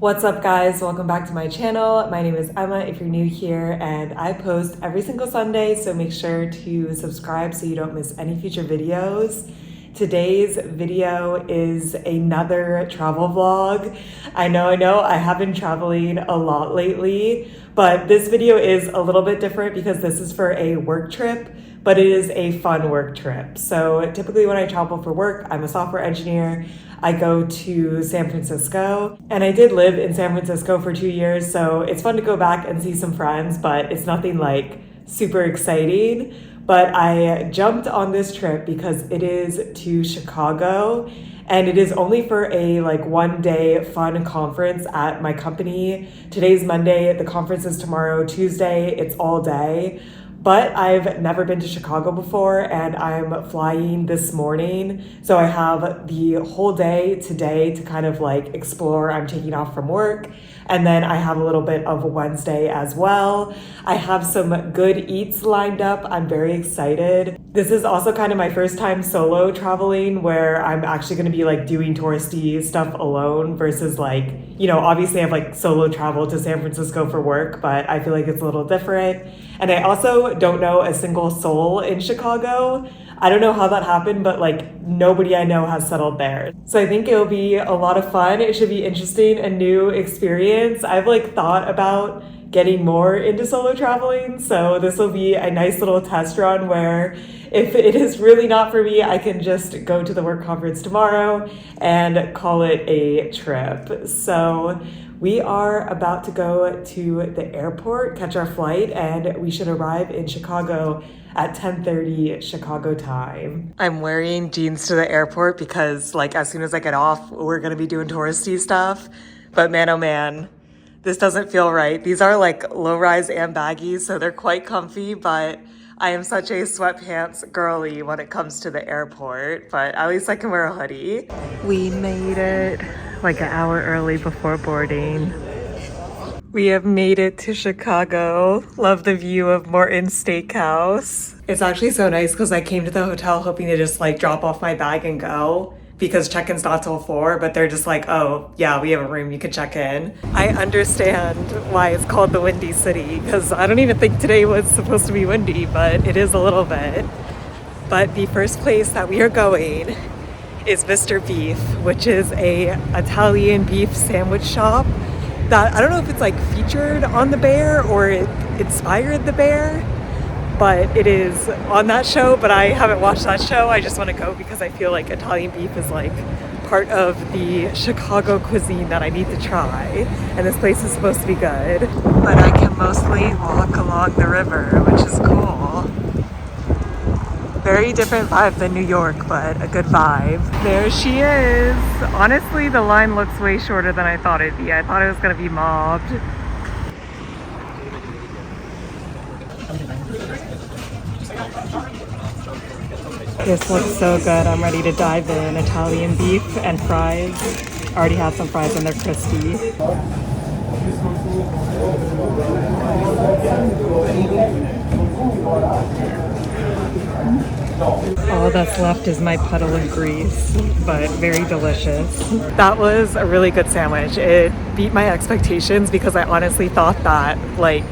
What's up guys, welcome back to my channel. My name is Emma if you're new here, and I post every single Sunday, so make sure to subscribe so you don't miss any future videos. Today's video is another travel vlog. I know I have been traveling a lot lately, but this video is a little bit different because this is for a work trip, but it is a fun work trip. So typically when I travel for work, I'm a software engineer. I go to San Francisco, and I did live in San Francisco for 2 years, so it's fun to go back and see some friends, but it's nothing like super exciting. But I jumped on this trip because it is to Chicago, and it is only for a one-day fun conference at my company. Today's Monday, the conference is tomorrow, Tuesday, it's all day. But I've never been to Chicago before, and I'm flying this morning. So I have the whole day today to kind of explore. I'm taking off from work, and then I have a little bit of a Wednesday as well. I have some good eats lined up. I'm very excited. This is also kind of my first time solo traveling, where I'm actually going to be doing touristy stuff alone versus obviously I've solo traveled to San Francisco for work, but I feel like it's a little different. And I also don't know a single soul in Chicago. I don't know how that happened, but nobody I know has settled there. So I think it'll be a lot of fun. It should be interesting, a new experience. I've thought about getting more into solo traveling, so this will be a nice little test run where if it is really not for me, I can just go to the work conference tomorrow and call it a trip. So we are about to go to the airport, catch our flight, and we should arrive in Chicago at 10:30 Chicago time. I'm wearing jeans to the airport because as soon as I get off, we're gonna be doing touristy stuff. But man, oh man, this doesn't feel right. These are low-rise and baggy, so they're quite comfy, but I am such a sweatpants girly when it comes to the airport, but at least I can wear a hoodie. We made it an hour early before boarding. We have made it to Chicago. Love the view of Morton's Steakhouse. It's actually so nice because I came to the hotel hoping to just drop off my bag and go, because check-in's not till 4, but they're just oh yeah, we have a room, you can check in. I understand why it's called the Windy City, because I don't even think today was supposed to be windy, but it is a little bit. But the first place that we are going is Mr.Beef, which is a Italian beef sandwich shop that I don't know if it's featured on The Bear or it inspired The Bear, but it is on that show. But I haven't watched that show. I just want to go because I feel like Italian beef is part of the Chicago cuisine that I need to try, and this place is supposed to be good. But I can mostly walk along the river, which is cool. Very different vibe than New York, but a good vibe. There she is. Honestly, the line looks way shorter than I thought it'd be. I thought it was gonna be mobbed. This looks so good. I'm ready to dive in. Italian beef and fries. Already had some fries and they're crispy. All that's left is my puddle of grease, but very delicious. That was a really good sandwich. It beat my expectations because I honestly thought that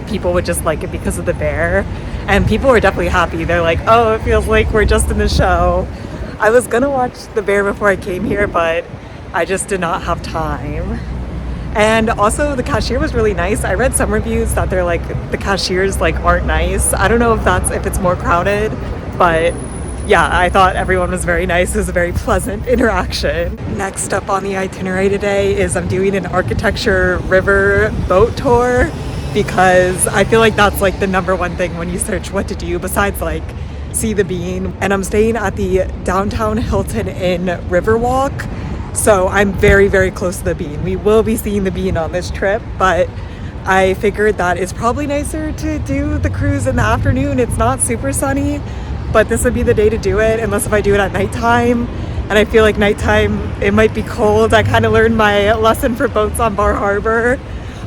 people would just like it because of the bear, and people were definitely happy. They're oh, it feels like we're just in the show. I was gonna watch the bear before I came here, but I just did not have time. And also the cashier was really nice. I read some reviews that they're the cashiers aren't nice. I don't know if it's more crowded, but yeah, I thought everyone was very nice. It was a very pleasant interaction. Next up on the itinerary today is I'm doing an architecture river boat tour, because I feel that's the number one thing when you search what to do besides see the bean. And I'm staying at the downtown Hilton in Riverwalk, so I'm very, very close to the bean. We will be seeing the bean on this trip, but I figured that it's probably nicer to do the cruise in the afternoon. It's not super sunny, but this would be the day to do it, unless if I do it at nighttime. And I feel nighttime, it might be cold. I kind of learned my lesson for boats on Bar Harbor.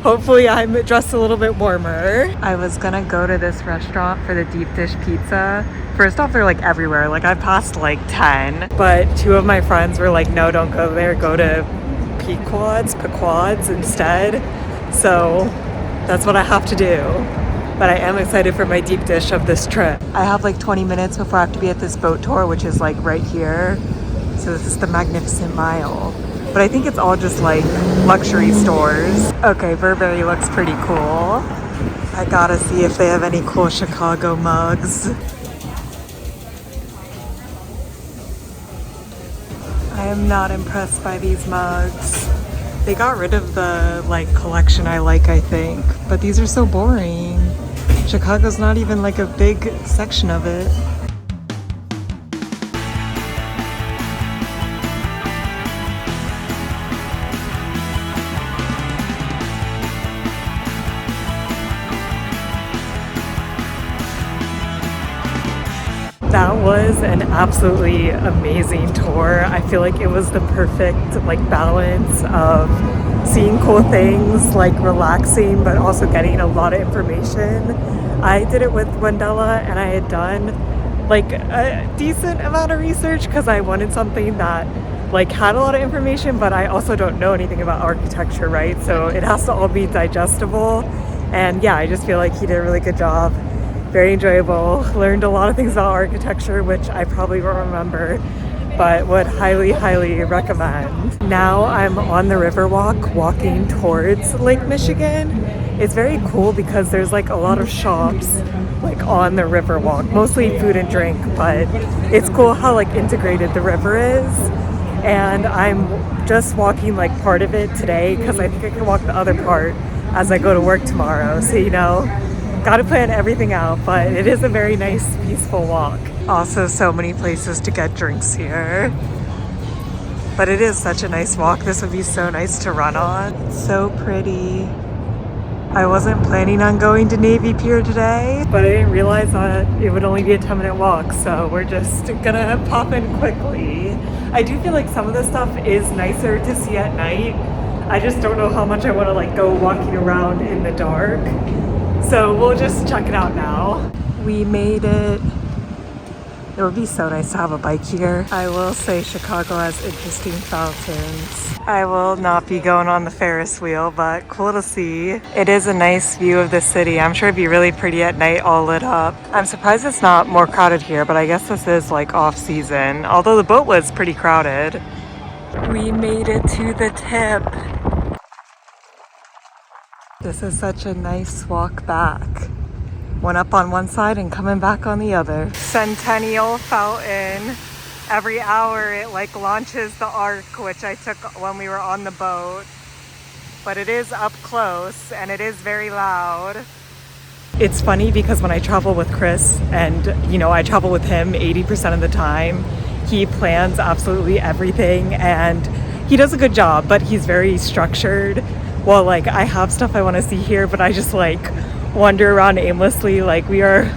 Hopefully I'm dressed a little bit warmer. I was gonna go to this restaurant for the deep dish pizza. First off, they're everywhere. I've passed 10, but 2 of my friends were no, don't go there, go to Pequods instead. So that's what I have to do. But I am excited for my deep dish of this trip. I have like 20 minutes before I have to be at this boat tour, which is like right here. So this is the Magnificent Mile. But I think it's all just like luxury stores. Okay, Burberry looks pretty cool. I gotta see if they have any cool Chicago mugs. I am not impressed by these mugs. They got rid of the like collection I like, I think. But these are so boring. Chicago's not even like a big section of it. That was an absolutely amazing tour. I feel like it was the perfect like balance of seeing cool things, like relaxing, but also getting a lot of information. I did it with Wendella and I had done like a decent amount of research because I wanted something that like had a lot of information, but I also don't know anything about architecture, right? So it has to all be digestible. And yeah, I just feel like he did a really good job. Very enjoyable. Learned a lot of things about architecture, which I probably won't remember, but would highly, highly recommend. Now I'm on the Riverwalk walking towards Lake Michigan. It's very cool because there's like a lot of shops like on the Riverwalk, mostly food and drink, but it's cool how like integrated the river is. And I'm just walking like part of it today because I think I can walk the other part as I go to work tomorrow. So, you know, gotta plan everything out, but it is a very nice, peaceful walk. Also, so many places to get drinks here. But it is such a nice walk. This would be so nice to run on. It's so pretty. I wasn't planning on going to Navy Pier today, but I didn't realize that it would only be a 10-minute walk, so we're just gonna pop in quickly. I do feel like some of the stuff is nicer to see at night. I just don't know how much I want to like go walking around in the dark. So we'll just check it out now. We made it. It would be so nice to have a bike here. I will say Chicago has interesting fountains. I will not be going on the Ferris wheel, but cool to see. It is a nice view of the city. I'm sure it'd be really pretty at night, all lit up. I'm surprised it's not more crowded here, but I guess this is like off season, although the boat was pretty crowded. We made it to the tip. This is such a nice walk back. One up on one side and coming back on the other. Centennial Fountain. Every hour it like launches the arc, which I took when we were on the boat. But it is up close and it is very loud. It's funny because when I travel with Chris, and you know, I travel with him 80% of the time, he plans absolutely everything and he does a good job, but he's very structured. Well, like I have stuff I want to see here, but I just like wander around aimlessly. Like we are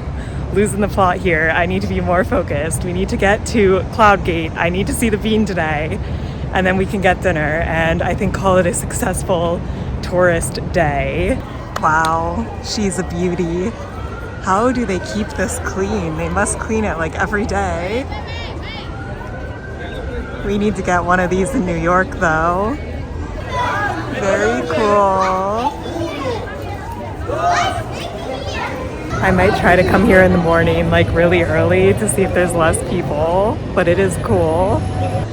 losing the plot here. I need to be more focused. We need to get to Cloud Gate. I need to see the Bean today, and then we can get dinner and I think call it a successful tourist day. Wow, she's a beauty. How do they keep this clean? They must clean it like every day. We need to get one of these in New York though. Very cool. I might try to come here in the morning, like really early, to see if there's less people, but it is cool.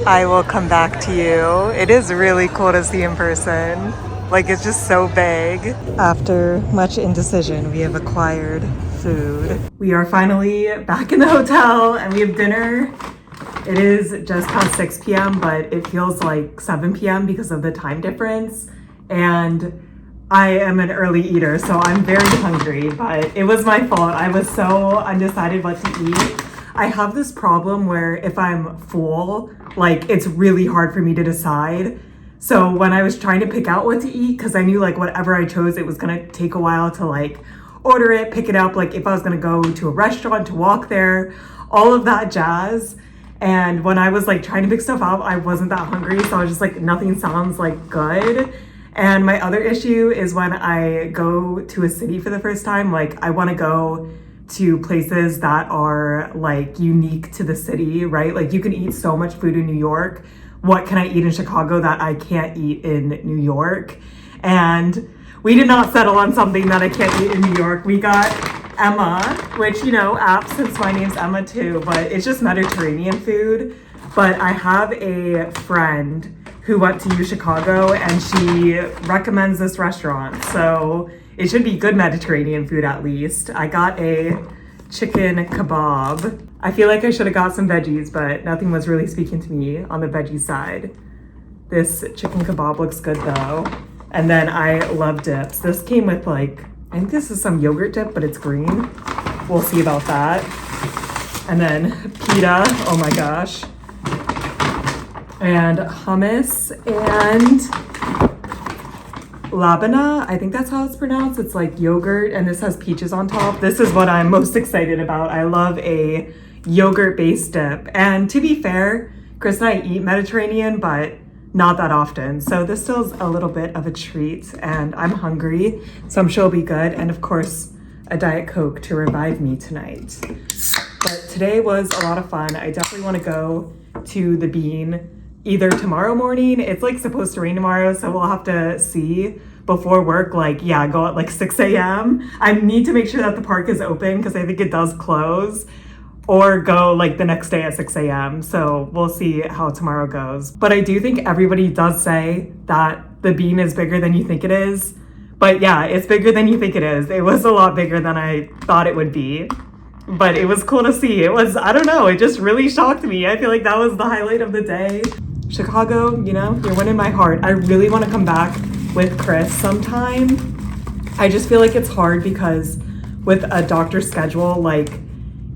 I will come back to you. It is really cool to see in person. Like it's just so big. After much indecision, we have acquired food. We are finally back in the hotel and we have dinner. It is just past 6 p.m., but it feels like 7 p.m. because of the time difference. And I am an early eater, so I'm very hungry, but it was my fault. I was so undecided what to eat. I have this problem where if I'm full, like it's really hard for me to decide. So when I was trying to pick out what to eat, because I knew like whatever I chose, it was gonna take a while to like order it, pick it up, like if I was gonna go to a restaurant, to walk there, all of that jazz. And when I was like trying to pick stuff out, I wasn't that hungry, so I was just like, nothing sounds like good. And my other issue is when I go to a city for the first time, like I want to go to places that are like unique to the city, right? Like you can eat so much food in New York, what can I eat in Chicago that I can't eat in New York. And we did not settle on something that I can't eat in New York. We got Emma, which, you know, apt since my name's Emma too, but it's just Mediterranean food. But I have a friend who went to Chicago and she recommends this restaurant. So it should be good Mediterranean food at least. I got a chicken kebab. I feel like I should have got some veggies, but nothing was really speaking to me on the veggie side. This chicken kebab looks good though. And then I love dips. This came with like, I think this is some yogurt dip, but it's green. We'll see about that. And then pita, oh my gosh. And hummus and labana, I think that's how it's pronounced. It's like yogurt and this has peaches on top. This is what I'm most excited about. I love a yogurt-based dip. And to be fair, Chris and I eat Mediterranean, but not that often. So this still is a little bit of a treat and I'm hungry, so I'm sure it'll be good. And of course, a Diet Coke to revive me tonight. But today was a lot of fun. I definitely want to go to the Bean either tomorrow morning. It's like supposed to rain tomorrow, so we'll have to see before work. Like, yeah, go at like 6 a.m. I need to make sure that the park is open because I think it does close, or go like the next day at 6 a.m. So we'll see how tomorrow goes. But I do think everybody does say that the Bean is bigger than you think it is. But yeah, it's bigger than you think it is. It was a lot bigger than I thought it would be. But it was cool to see. It was, I don't know, it just really shocked me. I feel like that was the highlight of the day. Chicago, you know, you're winning my heart. I really want to come back with Chris sometime. I just feel like it's hard because with a doctor's schedule, like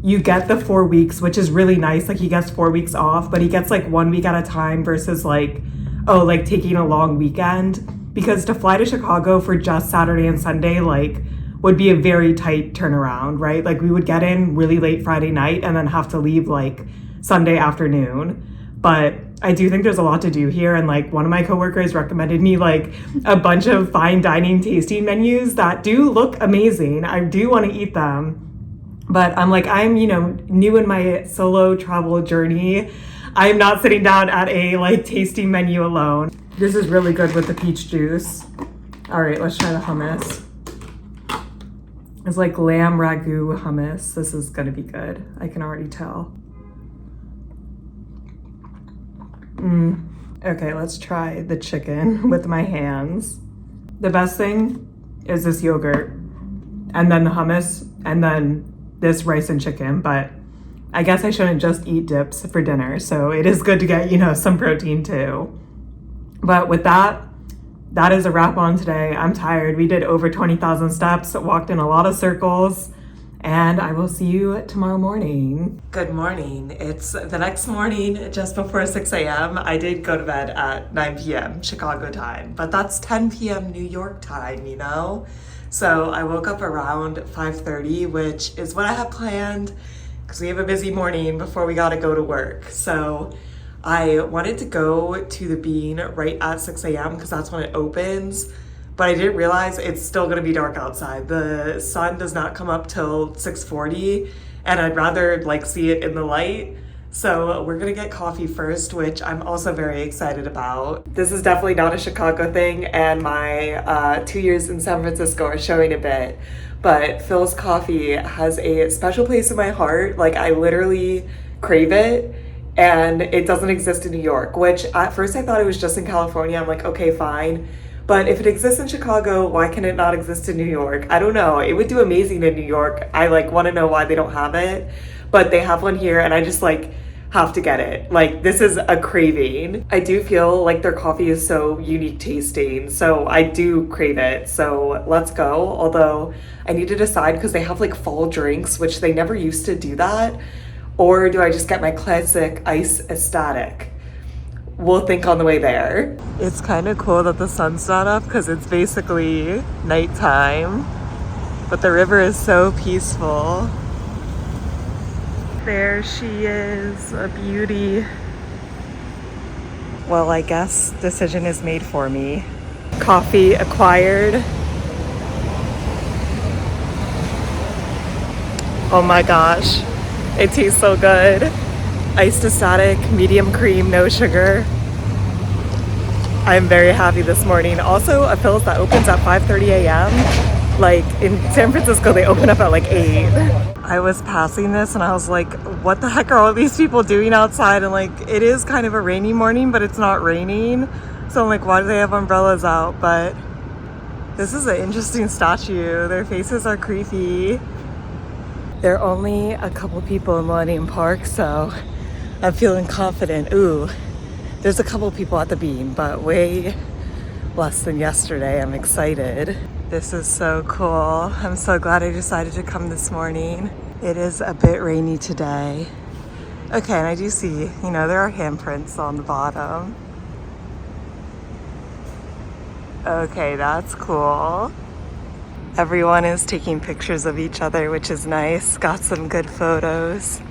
you get the 4 weeks, which is really nice. Like he gets 4 weeks off, but he gets like 1 week at a time versus like, oh, like taking a long weekend. Because to fly to Chicago for just Saturday and Sunday, like would be a very tight turnaround, right? Like we would get in really late Friday night and then have to leave like Sunday afternoon. But I do think there's a lot to do here. And like one of my coworkers recommended me like a bunch of fine dining tasting menus that do look amazing. I do want to eat them. But I'm like, I'm, you know, new in my solo travel journey. I'm not sitting down at a like tasting menu alone. This is really good with the peach juice. All right, let's try the hummus. It's like lamb ragu hummus. This is gonna be good. I can already tell. Okay, let's try the chicken with my hands. The best thing is this yogurt and then the hummus and then this rice and chicken, but I guess I shouldn't just eat dips for dinner. So it is good to get, you know, some protein too. But with that, that is a wrap on today. I'm tired. We did over 20,000 steps, walked in a lot of circles, and I will see you tomorrow morning. Good morning. It's the next morning, just before 6 a.m. I did go to bed at 9 p.m. Chicago time, but that's 10 p.m. New York time, you know? So I woke up around 5:30, which is what I have planned because we have a busy morning before we gotta go to work. So I wanted to go to the Bean right at 6 a.m. because that's when it opens. But I didn't realize it's still gonna be dark outside. The sun does not come up till 6:40 and I'd rather like see it in the light. So we're gonna get coffee first, which I'm also very excited about. This is definitely not a Chicago thing and my 2 years in San Francisco are showing a bit. But Philz Coffee has a special place in my heart. Like I literally crave it. And it doesn't exist in New York, which at first I thought it was just in California. I'm like, okay, fine. But if it exists in Chicago, why can it not exist in New York? I don't know. It would do amazing in New York. I like want to know why they don't have it, but they have one here and I just like have to get it. Like this is a craving. I do feel like their coffee is so unique tasting. So I do crave it. So let's go. Although I need to decide because they have like fall drinks, which they never used to do that. Or do I just get my classic ice ecstatic? We'll think on the way there. It's kind of cool that the sun's not up because it's basically nighttime, but the river is so peaceful. There she is, a beauty. Well, I guess decision is made for me. Coffee acquired. Oh my gosh. It tastes so good. Iced ecstatic, medium cream, no sugar. I'm very happy this morning. Also, a Philz that opens at 5:30 a.m. Like in San Francisco, they open up at like 8. I was passing this and I was like, what the heck are all these people doing outside? And like, it is kind of a rainy morning, but it's not raining. So I'm like, why do they have umbrellas out? But this is an interesting statue. Their faces are creepy. There are only a couple people in Millennium Park, so I'm feeling confident. Ooh, there's a couple people at the beam, but way less than yesterday. I'm excited. This is so cool. I'm so glad I decided to come this morning. It is a bit rainy today. Okay, and I do see, you know, there are handprints on the bottom. Okay, that's cool. Everyone is taking pictures of each other, which is nice. Got some good photos.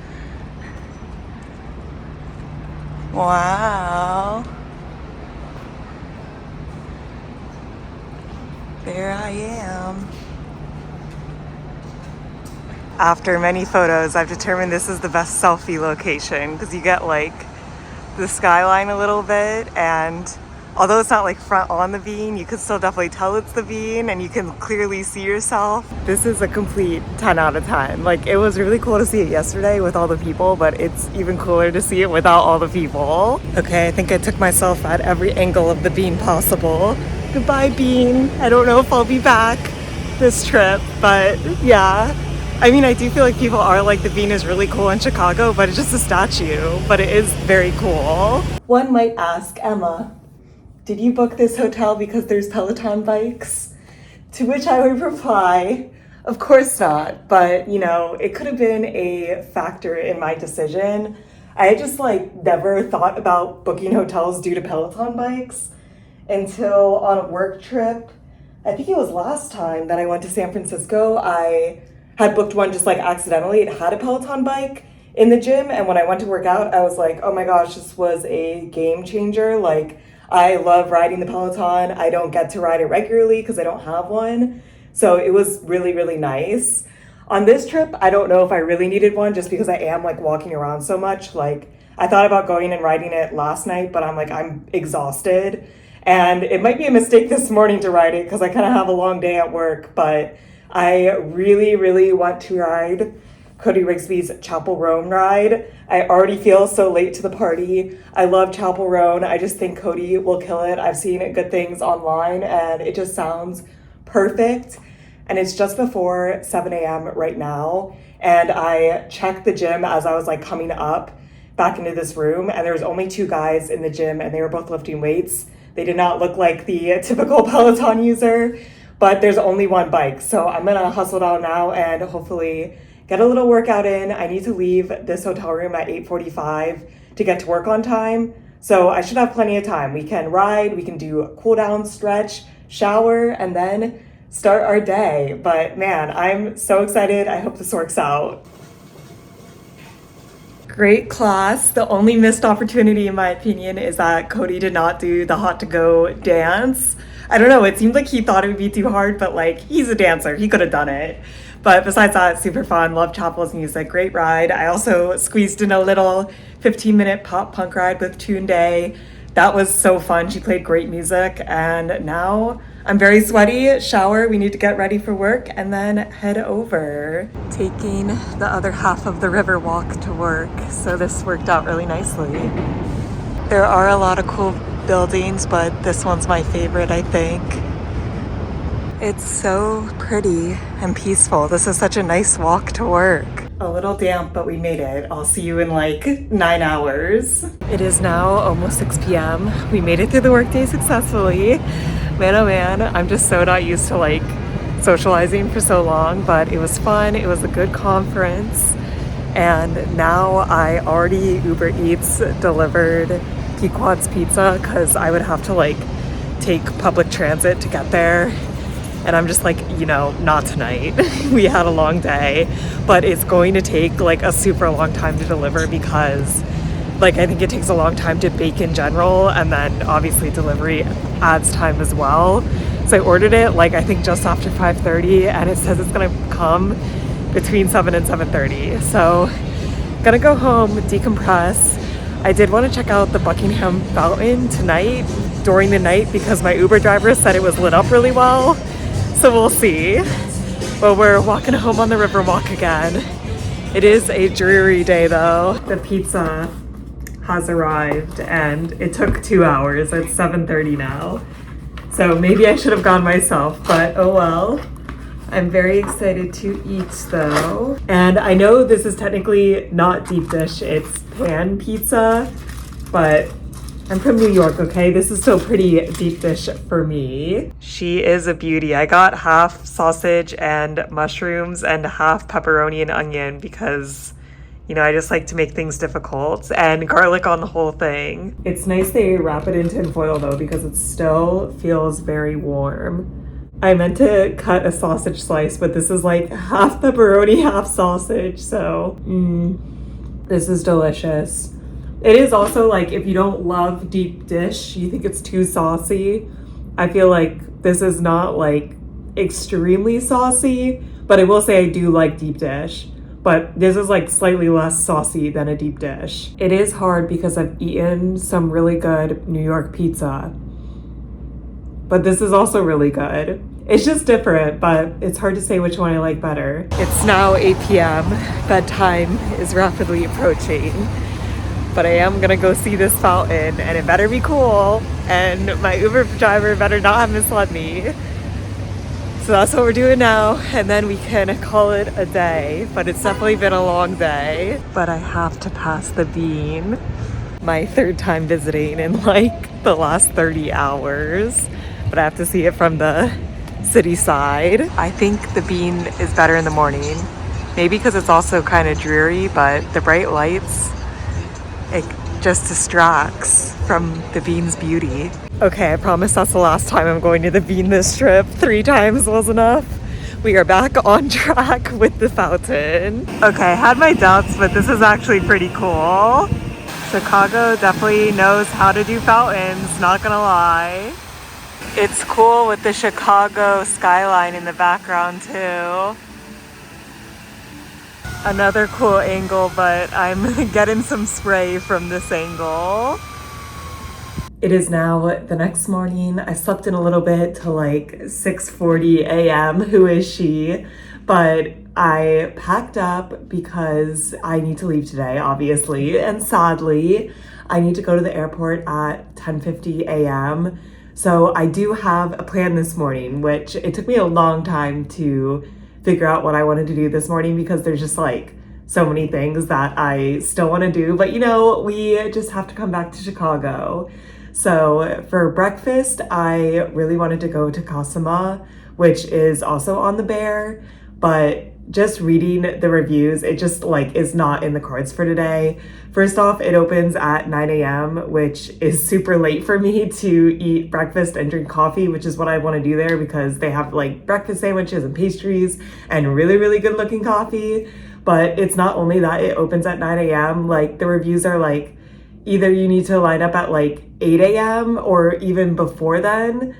Wow. There I am. After many photos, I've determined this is the best selfie location because you get like the skyline a little bit, and although it's not like front on the bean, you can still definitely tell it's the bean and you can clearly see yourself. This is a complete 10 out of 10. Like, it was really cool to see it yesterday with all the people, but it's even cooler to see it without all the people. Okay, I think I took myself at every angle of the bean possible. Goodbye, bean. I don't know if I'll be back this trip, but yeah. I mean, I do feel like people are like, the bean is really cool in Chicago, but it's just a statue, but it is very cool. One might ask, Emma, did you book this hotel because there's Peloton bikes? To which I would reply, of course not. But, you know, it could have been a factor in my decision. I had just like never thought about booking hotels due to Peloton bikes until on a work trip. I think it was last time that I went to San Francisco. I had booked one just like accidentally. It had a Peloton bike in the gym. And when I went to work out, I was like, oh my gosh, this was a game changer. Like, I love riding the Peloton. I don't get to ride it regularly because I don't have one. So it was really, really nice. On this trip, I don't know if I really needed one just because I am like walking around so much. Like, I thought about going and riding it last night, but I'm like, I'm exhausted. And it might be a mistake this morning to ride it because I kind of have a long day at work, but I really, really want to ride Cody Rigsby's Chapel Roan ride. I already feel so late to the party. I love Chapel Roan. I just think Cody will kill it. I've seen good things online and it just sounds perfect. And it's just before 7 a.m. right now. And I checked the gym as I was like coming up back into this room, and there was only 2 guys in the gym and they were both lifting weights. They did not look like the typical Peloton user, but there's only one bike. So I'm gonna hustle down now and hopefully get a little workout in. I need to leave this hotel room at 8:45 to get to work on time. So I should have plenty of time. We can ride, we can do a cool down, stretch, shower, and then start our day. But man, I'm so excited. I hope this works out. Great class. The only missed opportunity, in my opinion, is that Cody did not do the hot to go dance. I don't know, it seemed like he thought it would be too hard, but like, he's a dancer, he could have done it. But besides that, super fun, love Chapel's music, great ride. I also squeezed in a little 15-minute pop punk ride with Tune Day. That was so fun, she played great music, and now I'm very sweaty. Shower, we need to get ready for work, and then head over. Taking the other half of the Riverwalk to work, so this worked out really nicely. There are a lot of cool buildings, but this one's my favorite, I think. It's so pretty and peaceful. This is such a nice walk to work. A little damp, but we made it. I'll see you in like 9 hours. It is now almost 6 p.m. We made it through the workday successfully. Man, oh man, I'm just so not used to like socializing for so long, but it was fun. It was a good conference. And now I already Uber Eats delivered Pequod's pizza because I would have to like take public transit to get there. And I'm just like, you know, not tonight. We had a long day, but it's going to take like a super long time to deliver because like I think it takes a long time to bake in general, and then obviously delivery adds time as well. So I ordered it like I think just after 5:30, and it says it's gonna come between 7 and 7:30. So gonna go home, decompress. I did want to check out the Buckingham Fountain tonight during the night because my Uber driver said it was lit up really well. So we'll see. But we're walking home on the Riverwalk again. It is a dreary day though. The pizza has arrived and it took 2 hours. It's 7:30 now. So maybe I should have gone myself, but oh well. I'm very excited to eat though. And I know this is technically not deep dish, it's pan pizza, but I'm from New York, okay? This is still pretty deep dish for me. She is a beauty. I got half sausage and mushrooms and half pepperoni and onion because, you know, I just like to make things difficult, and garlic on the whole thing. It's nice they wrap it in tin foil though because it still feels very warm. I meant to cut a sausage slice, but this is like half pepperoni, half sausage, so this is delicious. It is also like, if you don't love deep dish, you think it's too saucy, I feel like this is not like extremely saucy, but I will say I do like deep dish. But this is like slightly less saucy than a deep dish. It is hard because I've eaten some really good New York pizza, but this is also really good. It's just different, but it's hard to say which one I like better. It's now 8 p.m. Bedtime is rapidly approaching, but I am gonna go see this fountain and it better be cool, and my Uber driver better not have misled me. So that's what we're doing now, and then we can call it a day, but it's definitely been a long day. But I have to pass the Bean, my third time visiting in like the last 30 hours, but I have to see it from the city side. I think the Bean is better in the morning, maybe because it's also kind of dreary, but the bright lights, it just distracts from the Bean's beauty. Okay, I promise that's the last time I'm going to the Bean this trip. 3 times was enough. We are back on track with the fountain. Okay, I had my doubts, but this is actually pretty cool. Chicago definitely knows how to do fountains, not gonna lie. It's cool with the Chicago skyline in the background too. Another cool angle, but I'm getting some spray from this angle. It is now the next morning. I slept in a little bit till like 6:40 a.m. Who is she? But I packed up because I need to leave today, obviously. And sadly, I need to go to the airport at 10:50 a.m. So I do have a plan this morning, which it took me a long time to figure out what I wanted to do this morning because there's just like so many things that I still want to do. But you know, we just have to come back to Chicago. So for breakfast, I really wanted to go to Kasama, which is also on the Bear, but just reading the reviews, it just like is not in the cards for today. First off, it opens at 9 a.m., which is super late for me to eat breakfast and drink coffee, which is what I want to do there because they have like breakfast sandwiches and pastries and really, really good looking coffee. But it's not only that it opens at 9 a.m., like the reviews are like, either you need to line up at like 8 a.m. or even before then,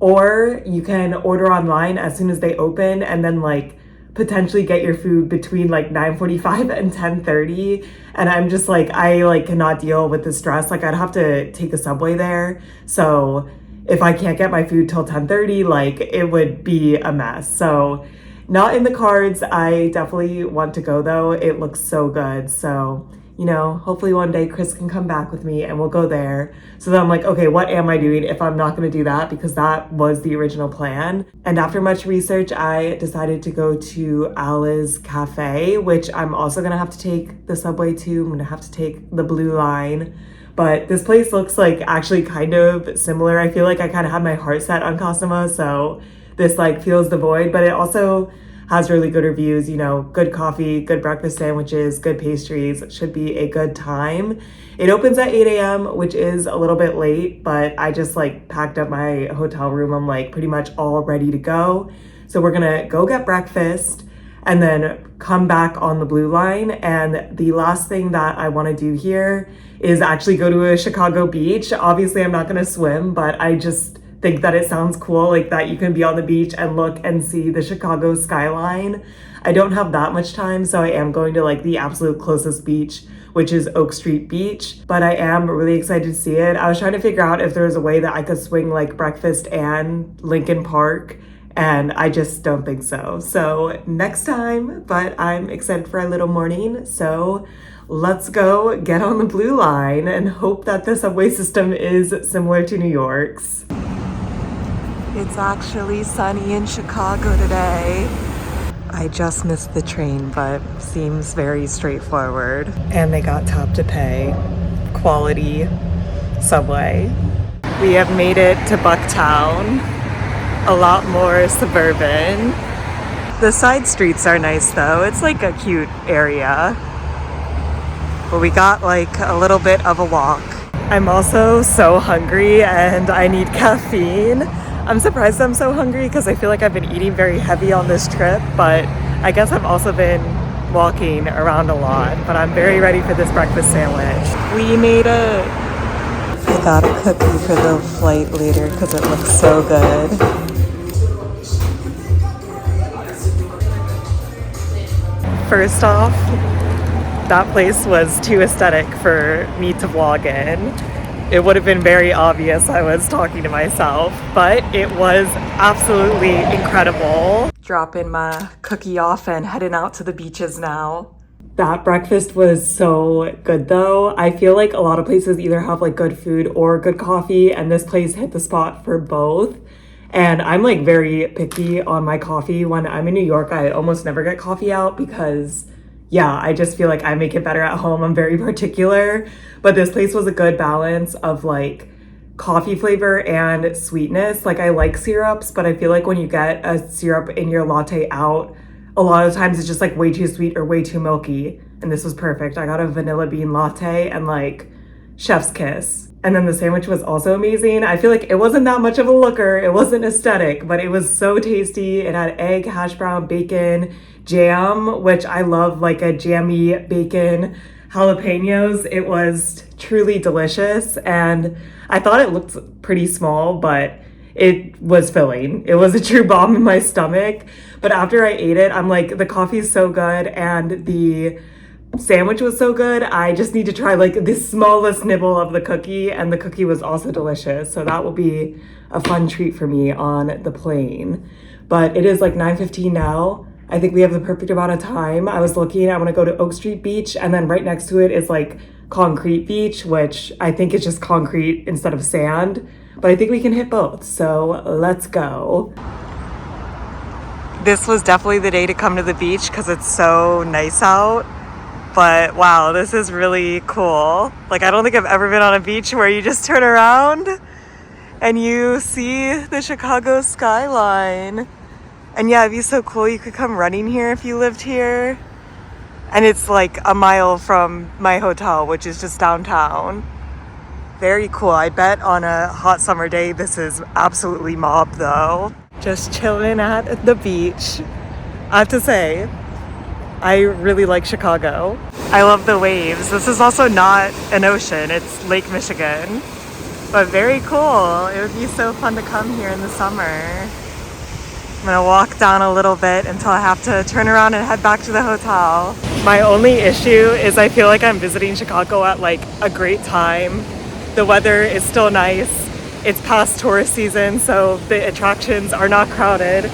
or you can order online as soon as they open and then like potentially get your food between like 9:45 and 10:30. And I'm just like, I like cannot deal with the stress. Like I'd have to take a subway there. So if I can't get my food till 10:30, like it would be a mess. So not in the cards. I definitely want to go though. It looks so good. So, you know, hopefully one day Chris can come back with me and we'll go there. So then I'm like, okay, what am I doing if I'm not going to do that? Because that was the original plan. And after much research, I decided to go to Allez Café, which I'm also going to have to take the subway to. I'm going to have to take the blue line. But this place looks like actually kind of similar. I feel like I kind of had my heart set on Kasama, so this like fills the void. But it also has really good reviews, you know, good coffee, good breakfast sandwiches, good pastries. It should be a good time. It opens at 8 a.m., which is a little bit late, but I just like packed up my hotel room. I'm like pretty much all ready to go. So we're gonna go get breakfast and then come back on the blue line. And the last thing that I wanna do here is actually go to a Chicago beach. Obviously I'm not gonna swim, but I just think that it sounds cool, like that you can be on the beach and look and see the Chicago skyline. I don't have that much time, so I am going to like the absolute closest beach, which is Oak Street Beach. But I am really excited to see it. I was trying to figure out if there was a way that I could swing like breakfast and Lincoln Park, and I just don't think so. So next time, but I'm excited for a little morning. So let's go get on the blue line and hope that the subway system is similar to New York's. It's actually sunny in Chicago today. I just missed the train, but seems very straightforward. And they got tap to pay. Quality subway. We have made it to Bucktown. A lot more suburban. The side streets are nice though. It's like a cute area. But we got like a little bit of a walk. I'm also so hungry and I need caffeine. I'm surprised I'm so hungry because I feel like I've been eating very heavy on this trip, but I guess I've also been walking around a lot. But I'm very ready for this breakfast sandwich. We made it. I got a cookie for the flight later because it looks so good. First off, that place was too aesthetic for me to vlog in. It would have been very obvious I was talking to myself, but it was absolutely incredible. Dropping my cookie off and heading out to the beaches now. That breakfast was so good though. I feel like a lot of places either have like good food or good coffee, and this place hit the spot for both. And I'm like very picky on my coffee. When I'm in New York, I almost never get coffee out because yeah, I just feel like I make it better at home. I'm very particular, but this place was a good balance of like coffee flavor and sweetness. Like I like syrups, but I feel like when you get a syrup in your latte out, a lot of times it's just like way too sweet or way too milky. And this was perfect. I got a vanilla bean latte and like chef's kiss. And then the sandwich was also amazing. I feel like it wasn't that much of a looker. It wasn't aesthetic, but it was so tasty. It had egg, hash brown, bacon, jam, which I love, like a jammy bacon, jalapenos. It was truly delicious. And I thought it looked pretty small, but it was filling. It was a true bomb in my stomach. But after I ate it, I'm like, the coffee is so good and the sandwich was so good. I just need to try like the smallest nibble of the cookie, and the cookie was also delicious. So that will be a fun treat for me on the plane. But it is like 9:15 now. I think we have the perfect amount of time. I was looking, I want to go to Oak Street Beach, and then right next to it is like Concrete Beach, which I think is just concrete instead of sand. But I think we can hit both. So let's go. This was definitely the day to come to the beach because it's so nice out. But wow, this is really cool. Like I don't think I've ever been on a beach where you just turn around and you see the Chicago skyline. And yeah, it'd be so cool. You could come running here if you lived here. And it's like a mile from my hotel, which is just downtown. Very cool. I bet on a hot summer day, this is absolutely mobbed though. Just chilling at the beach. I have to say, I really like Chicago. I love the waves. This is also not an ocean, it's Lake Michigan. But very cool. It would be so fun to come here in the summer. I'm gonna walk down a little bit until I have to turn around and head back to the hotel. My only issue is I feel like I'm visiting Chicago at like a great time. The weather is still nice. It's past tourist season, so the attractions are not crowded.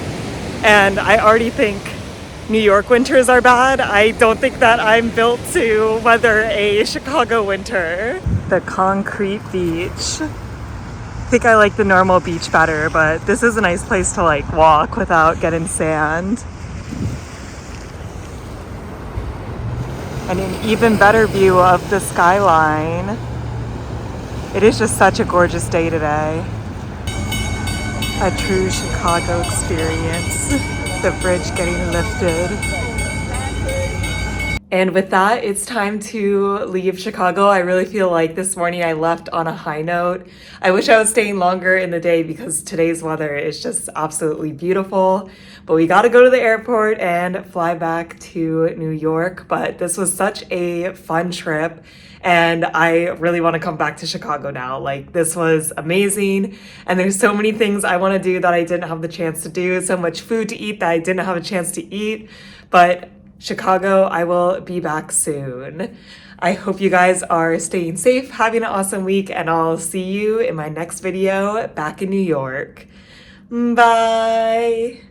And I already think New York winters are bad. I don't think that I'm built to weather a Chicago winter. The concrete beach. I think I like the normal beach better, but this is a nice place to like walk without getting sand. And an even better view of the skyline. It is just such a gorgeous day today. A true Chicago experience. The bridge getting lifted. And with that, it's time to leave Chicago. I really feel like this morning I left on a high note. I wish I was staying longer in the day because today's weather is just absolutely beautiful. But we got to go to the airport and fly back to New York. But this was such a fun trip. And I really want to come back to Chicago now. Like, this was amazing. And there's so many things I want to do that I didn't have the chance to do. So much food to eat that I didn't have a chance to eat. But Chicago, I will be back soon. I hope you guys are staying safe, having an awesome week, and I'll see you in my next video back in New York. Bye.